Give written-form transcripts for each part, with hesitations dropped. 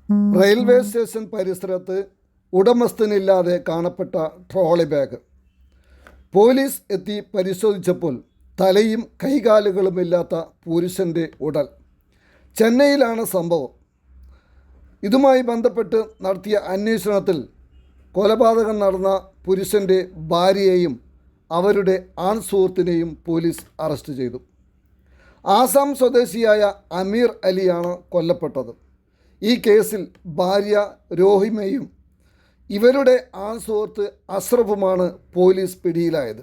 Railway station പരിസരത്ത് ഉടമസ്ഥനില്ലാതെ കാണപ്പെട്ട trolley bag. Police എത്തി പരിശോധിച്ചപ്പോൾ തലയും കൈകാലുകളുമില്ലാത്ത പുരുഷൻ്റെ ഉടൽ. ചെന്നൈയിലാണ് സംഭവം. ഇതുമായി ബന്ധപ്പെട്ട് നടത്തിയ അന്വേഷണത്തിൽ കൊലപാതകം നടന്ന പുരുഷൻ്റെ ഭാര്യയെയും അവരുടെ ആൺ സുഹൃത്തിനെയും പോലീസ് അറസ്റ്റ് ചെയ്തു. ആസാം സ്വദേശിയായ അമീർ അലിയാണ് കൊല്ലപ്പെട്ടത്. ഈ കേസിൽ ഭാര്യ രോഹിമയും ഇവരുടെ ആൺ സുഹൃത്ത് അഷ്റഫുമാണ് പോലീസ് പിടിയിലായത്.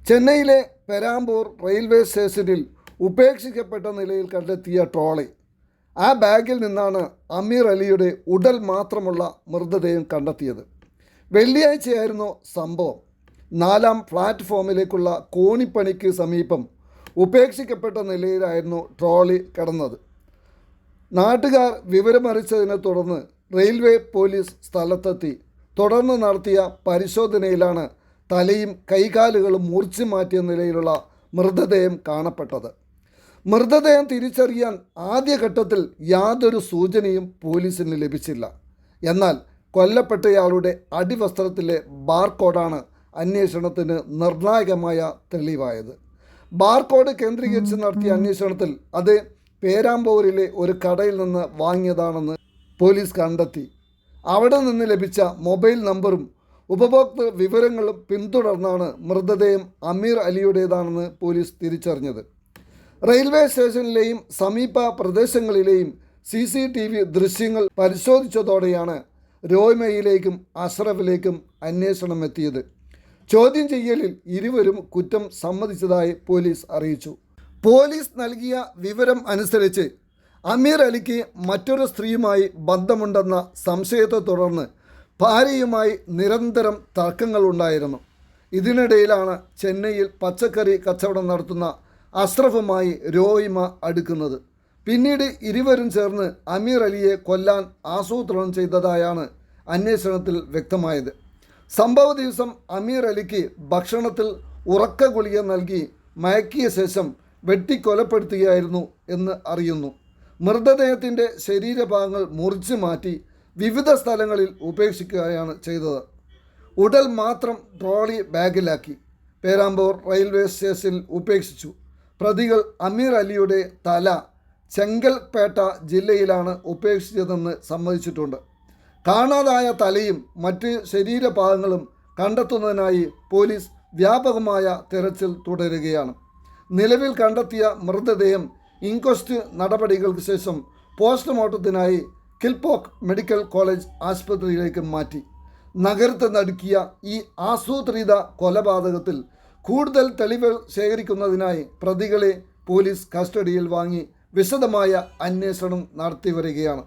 ചെന്നൈയിലെ പെരാമ്പൂർ റെയിൽവേ സ്റ്റേഷനിൽ ഉപേക്ഷിക്കപ്പെട്ട നിലയിൽ കണ്ടെത്തിയ ട്രോളി. ആ ബാഗിൽ നിന്നാണ് അമീർ അലിയുടെ ഉടൽ മാത്രമുള്ള മൃതദേഹം കണ്ടെത്തിയത്. വെള്ളിയാഴ്ചയായിരുന്നു സംഭവം. 4-ാം പ്ലാറ്റ്ഫോമിലേക്കുള്ള കോണിപ്പണിക്ക് സമീപം ഉപേക്ഷിക്കപ്പെട്ട നിലയിലായിരുന്നു ട്രോളി കിടന്നത്. നാട്ടുകാർ വിവരമറിച്ചതിനെ തുടർന്ന് റെയിൽവേ പോലീസ് സ്ഥലത്തെത്തി. തുടർന്ന് നടത്തിയ പരിശോധനയിലാണ് തലയും കൈകാലുകളും മുറിച്ചു മാറ്റിയ നിലയിലുള്ള മൃതദേഹം കാണപ്പെട്ടത്. മൃതദേഹം തിരിച്ചറിയാൻ ആദ്യഘട്ടത്തിൽ യാതൊരു സൂചനയും പോലീസിന് ലഭിച്ചില്ല. എന്നാൽ കൊല്ലപ്പെട്ടയാളുടെ അടിവസ്ത്രത്തിലെ ബാർകോഡാണ് അന്വേഷണത്തിന് നിർണായകമായ തെളിവായത്. ബാർകോഡ് കേന്ദ്രീകരിച്ച് നടത്തിയ അന്വേഷണത്തിൽ അത് പേരാമ്പൂരിലെ ഒരു കടയിൽ നിന്ന് വാങ്ങിയതാണെന്ന് പോലീസ് കണ്ടെത്തി. അവിടെ നിന്ന് ലഭിച്ച മൊബൈൽ നമ്പറും ഉപഭോക്തൃ വിവരങ്ങളും പിന്തുടർന്നാണ് മൃതദേഹം അമീർ അലിയുടേതാണെന്ന് പോലീസ് തിരിച്ചറിഞ്ഞത്. റെയിൽവേ സ്റ്റേഷനിലെയും സമീപ പ്രദേശങ്ങളിലെയും CCTV ദൃശ്യങ്ങൾ പരിശോധിച്ചതോടെയാണ് രോഹിമയിലേക്കും അഷ്റഫിലേക്കും അന്വേഷണം എത്തിയത്. ചോദ്യം ചെയ്യലിൽ ഇരുവരും കുറ്റം സമ്മതിച്ചതായി പോലീസ് അറിയിച്ചു. പോലീസ് നൽകിയ വിവരം അനുസരിച്ച് അമീർ അലിക്ക് മറ്റൊരു സ്ത്രീയുമായി ബന്ധമുണ്ടെന്ന സംശയത്തെ തുടർന്ന് ഭാര്യയുമായി നിരന്തരം തർക്കങ്ങളുണ്ടായിരുന്നു. ഇതിനിടയിലാണ് ചെന്നൈയിൽ പച്ചക്കറി കച്ചവടം നടത്തുന്ന അഷ്റഫുമായി രോഹിമ അടുക്കുന്നത്. പിന്നീട് ഇരുവരും ചേർന്ന് അമീർ അലിയെ കൊല്ലാൻ ആസൂത്രണം ചെയ്തതായാണ് അന്വേഷണത്തിൽ വ്യക്തമായത്. സംഭവ ദിവസം അമീർ അലിക്ക് ഭക്ഷണത്തിൽ ഉറക്ക ഗുളിക നൽകി മയക്കിയ ശേഷം വെട്ടിക്കൊലപ്പെടുത്തുകയായിരുന്നു എന്ന് അറിയുന്നു. മൃതദേഹത്തിൻ്റെ ശരീരഭാഗങ്ങൾ മുറിച്ചു മാറ്റി വിവിധ സ്ഥലങ്ങളിൽ ഉപേക്ഷിക്കുകയാണ് ചെയ്തത്. ഉടൽ മാത്രം ട്രോളി ബാഗിലാക്കി പേരാമ്പൂർ റെയിൽവേ സ്റ്റേഷനിൽ ഉപേക്ഷിച്ചു. പ്രതികൾ അമീർ അലിയുടെ തല ചെങ്കൽപേട്ട ജില്ലയിലാണ് ഉപേക്ഷിച്ചതെന്ന് സമ്മതിച്ചിട്ടുണ്ട്. കാണാതായ തലയും മറ്റ് ശരീരഭാഗങ്ങളും കണ്ടെത്തുന്നതിനായി പോലീസ് വ്യാപകമായ തെരച്ചിൽ തുടരുകയാണ്. നിലവിൽ കണ്ടെത്തിയ മൃതദേഹം ഇൻക്വസ്റ്റ് നടപടികൾക്ക് ശേഷം പോസ്റ്റ്മോർട്ടത്തിനായി കിൽപോക്ക് മെഡിക്കൽ കോളേജ് ആശുപത്രിയിലേക്ക് മാറ്റി. നഗരത്തെ നടുക്കിയ ഈ ആസൂത്രിത കൊലപാതകത്തിൽ കൂടുതൽ തെളിവുകൾ ശേഖരിക്കുന്നതിനായി പ്രതികളെ പോലീസ് കസ്റ്റഡിയിൽ വാങ്ങി വിശദമായ അന്വേഷണം നടത്തി വരികയാണ്.